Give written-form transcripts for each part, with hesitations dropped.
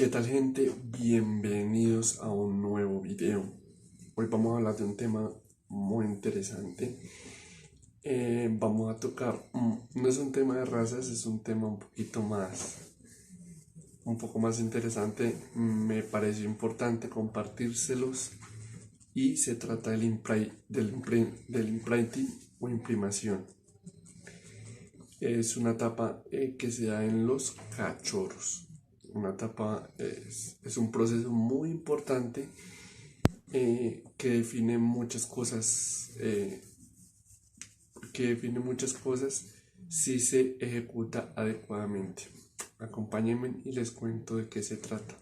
¿Qué tal, gente? Bienvenidos a un nuevo video. Hoy vamos a hablar de un tema muy interesante. Vamos a tocar, no es un tema de razas, es un tema un poco más interesante. Me pareció importante compartírselos y se trata del imprinting o imprimación. Es una etapa que se da en los cachorros. Una etapa es un proceso muy importante que define muchas cosas, si se ejecuta adecuadamente. Acompáñenme y les cuento de qué se trata.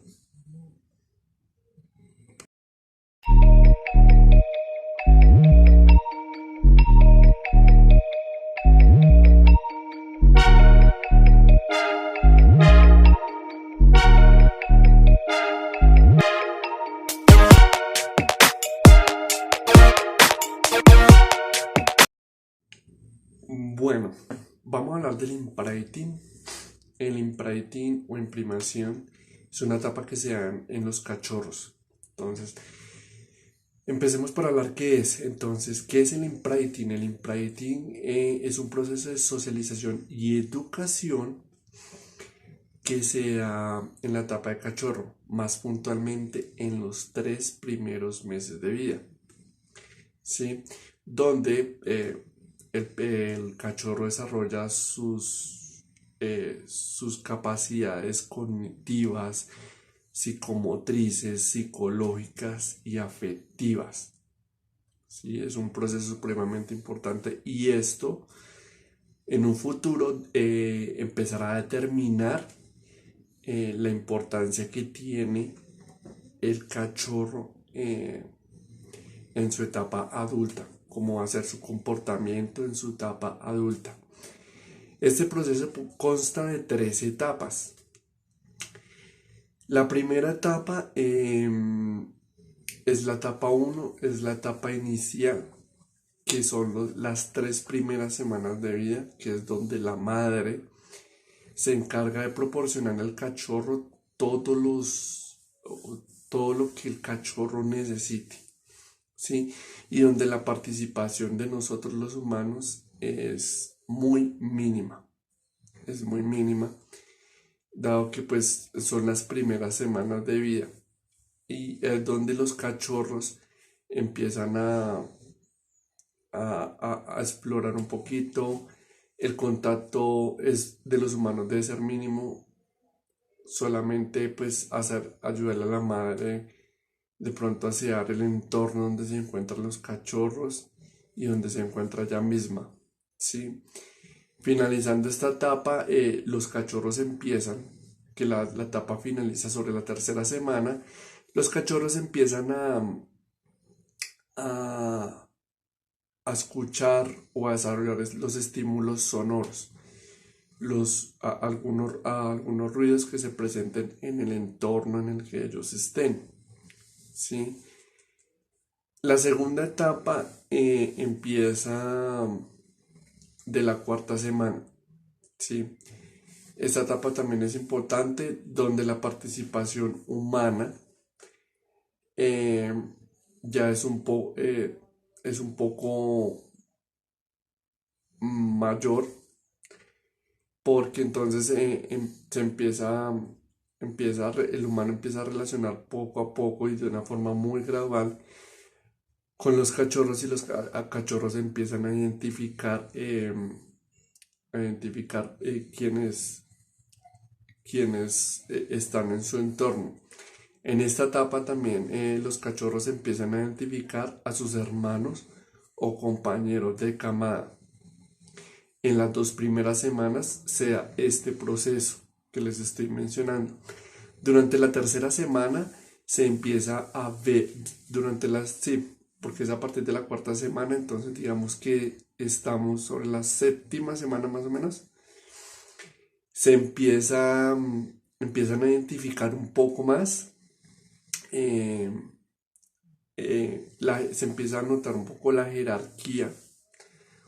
Bueno, vamos a hablar del imprinting. El imprinting o imprimación es una etapa que se da en los cachorros. Entonces, empecemos por hablar qué es. Entonces, ¿qué es el imprinting? El imprinting es un proceso de socialización y educación que se da en la etapa de cachorro, más puntualmente en los 3 primeros meses de vida, ¿sí? Donde el cachorro desarrolla sus capacidades cognitivas, psicomotrices, psicológicas y afectivas. ¿Sí? Es un proceso supremamente importante y esto en un futuro empezará a determinar la importancia que tiene el cachorro en su etapa adulta, cómo va a ser su comportamiento en su etapa adulta. Este proceso consta de 3 etapas. La primera etapa es la etapa 1, es la etapa inicial, que son las 3 primeras semanas de vida, que es donde la madre se encarga de proporcionar al cachorro todo lo que el cachorro necesite, ¿sí? Y donde la participación de nosotros los humanos es muy mínima, dado que pues son las primeras semanas de vida y es donde los cachorros empiezan a explorar un poquito. El contacto de los humanos debe ser mínimo, solamente pues ayudarle a la madre de pronto a asear el entorno donde se encuentran los cachorros y donde se encuentra ella misma, ¿sí? Finalizando esta etapa, los cachorros empiezan, que la etapa finaliza sobre la 3.ª semana, los cachorros empiezan a, a escuchar o a desarrollar los estímulos sonoros, algunos ruidos que se presenten en el entorno en el que ellos estén, ¿sí? La segunda etapa empieza de la 4.ª semana, ¿sí? Esta etapa también es importante, donde la participación humana eh, ya es un poco mayor, porque entonces el humano empieza a relacionar poco a poco y de una forma muy gradual con los cachorros, y los cachorros empiezan a identificar quienes están en su entorno. En esta etapa también los cachorros empiezan a identificar a sus hermanos o compañeros de camada. En las 2 primeras semanas se da este proceso que les estoy mencionando. Durante la 3.ª semana se empieza a ver, sí, porque es a partir de la 4.ª semana, entonces digamos que estamos sobre la 7.ª semana más o menos. Empiezan a identificar un poco más, eh, se empieza a notar un poco la jerarquía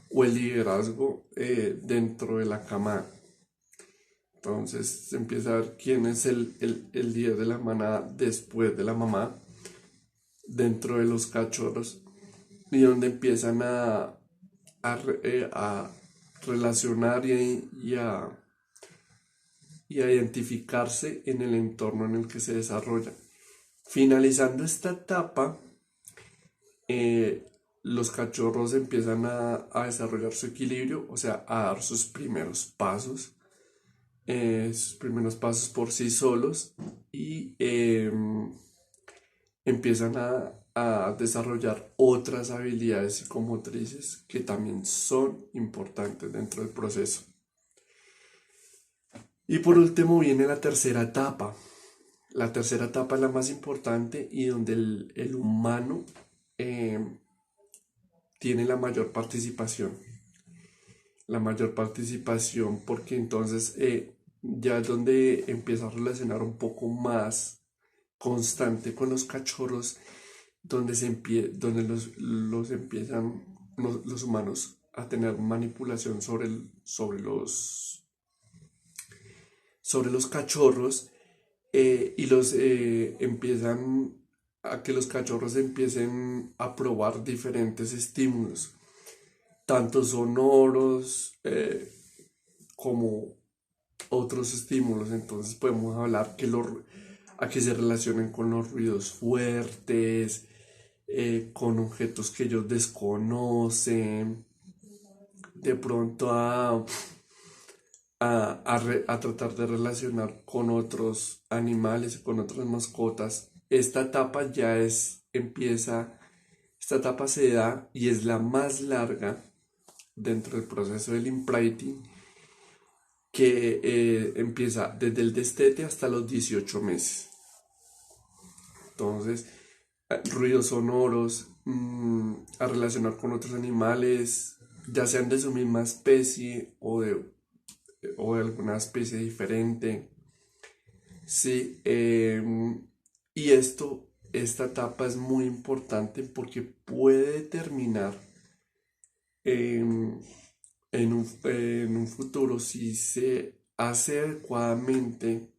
o el liderazgo dentro de la camada. Entonces se empieza a ver quién es el líder de la manada después de la mamá dentro de los cachorros y donde empiezan a relacionar y a identificarse en el entorno en el que se desarrollan. Finalizando esta etapa, eh, los cachorros empiezan a desarrollar su equilibrio, o sea, a dar sus primeros pasos por sí solos y empiezan a desarrollar otras habilidades psicomotrices que también son importantes dentro del proceso. Y por último viene la tercera etapa. La tercera etapa es la más importante y donde el humano tiene la mayor participación. La mayor participación porque entonces ya es donde empieza a relacionar un poco más constante con los cachorros, donde, donde los humanos a tener manipulación sobre los cachorros y los empiezan a que los cachorros empiecen a probar diferentes estímulos, tanto sonoros como otros estímulos. Entonces podemos hablar a que se relacionen con los ruidos fuertes, con objetos que ellos desconocen, de pronto a tratar de relacionar con otros animales, con otras mascotas. Esta etapa se da y es la más larga dentro del proceso del imprinting, que empieza desde el destete hasta los 18 meses. Entonces, ruidos sonoros, a relacionar con otros animales, ya sean de su misma especie o de alguna especie diferente. Sí, y esta etapa es muy importante porque puede determinar en un futuro si se hace adecuadamente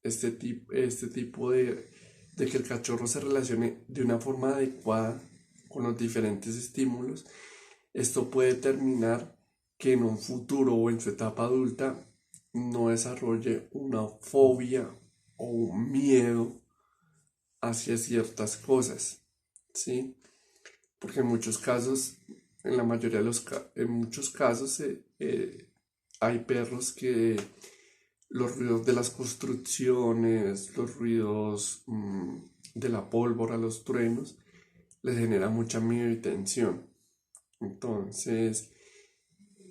este tipo de que el cachorro se relacione de una forma adecuada con los diferentes estímulos. Esto puede determinar que en un futuro o en su etapa adulta no desarrolle una fobia o un miedo hacia ciertas cosas, ¿sí? Porque en muchos casos, en la mayoría de en muchos casos, hay perros que los ruidos de las construcciones, los ruidos de la pólvora, los truenos, les genera mucha miedo y tensión. Entonces,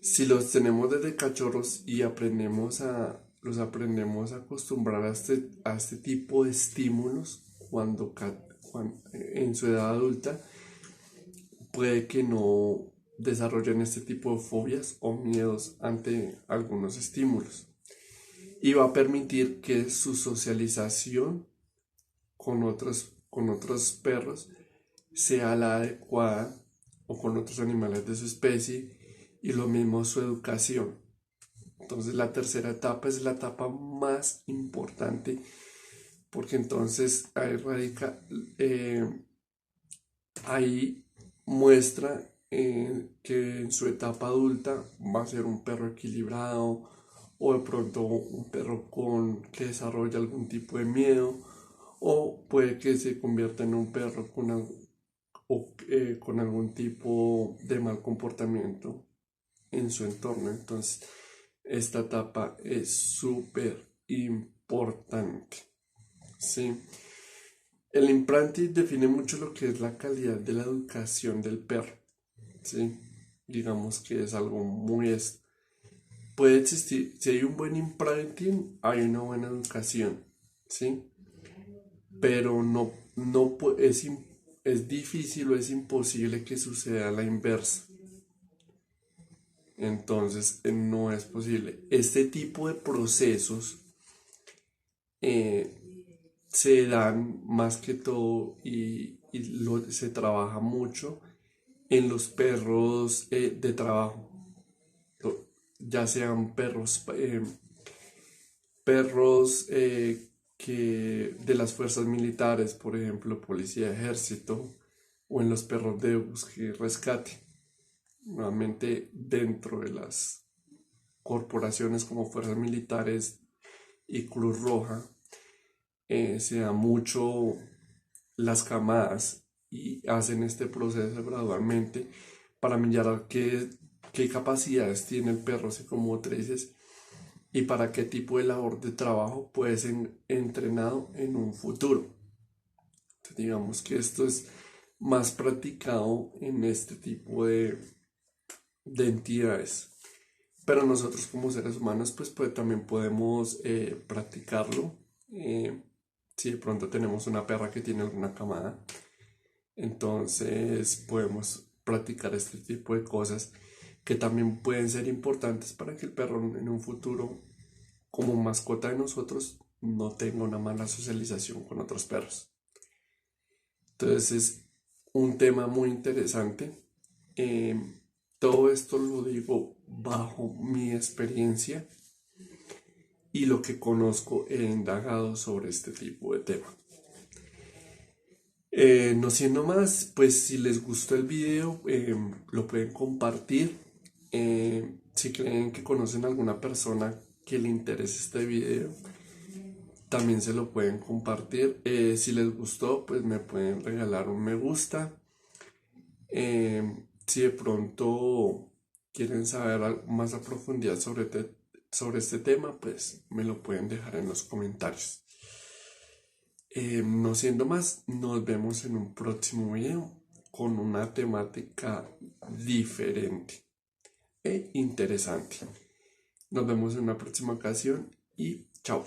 si los tenemos desde cachorros y los aprendemos a acostumbrar a este tipo de estímulos en su edad adulta, puede que no desarrollen este tipo de fobias o miedos ante algunos estímulos. Y va a permitir que su socialización con otros perros sea la adecuada o con otros animales de su especie y lo mismo su educación. Entonces la tercera etapa es la etapa más importante porque entonces ahí muestra que en su etapa adulta va a ser un perro equilibrado o de pronto un perro que desarrolla algún tipo de miedo o puede que se convierta en un perro con algún tipo de mal comportamiento en su entorno. Entonces, esta etapa es súper importante. ¿Sí? El implanting define mucho lo que es la calidad de la educación del perro. ¿Sí? Digamos que es algo puede existir, si hay un buen imprinting, hay una buena educación, ¿sí? Pero es difícil o es imposible que suceda la inversa. Entonces, no es posible. Este tipo de procesos eh, se dan más que todo se trabaja mucho en los perros de trabajo, ya sean perros perros que de las fuerzas militares, por ejemplo, policía, ejército, o en los perros de búsqueda y rescate. Nuevamente, dentro de las corporaciones como fuerzas militares y Cruz Roja, se da mucho las camadas y hacen este proceso gradualmente para mirar qué capacidades tiene el perro psicomotrices y para qué tipo de labor de trabajo puede ser entrenado en un futuro. Entonces, digamos que esto es más practicado en este tipo de entidades. Pero nosotros como seres humanos pues también podemos practicarlo. Si de pronto tenemos una perra que tiene alguna camada, entonces podemos practicar este tipo de cosas que también pueden ser importantes para que el perro en un futuro, como mascota de nosotros, no tenga una mala socialización con otros perros. Entonces es un tema muy interesante. Eh, Todo esto lo digo bajo mi experiencia y lo que conozco he indagado sobre este tipo de tema. No siendo más, pues si les gustó el video, lo pueden compartir. Si creen que conocen a alguna persona que le interese este video, también se lo pueden compartir. Si les gustó, pues me pueden regalar un me gusta. Si de pronto quieren saber algo más a profundidad sobre este tema, pues me lo pueden dejar en los comentarios. No siendo más, nos vemos en un próximo video con una temática diferente e interesante. Nos vemos en una próxima ocasión y chao.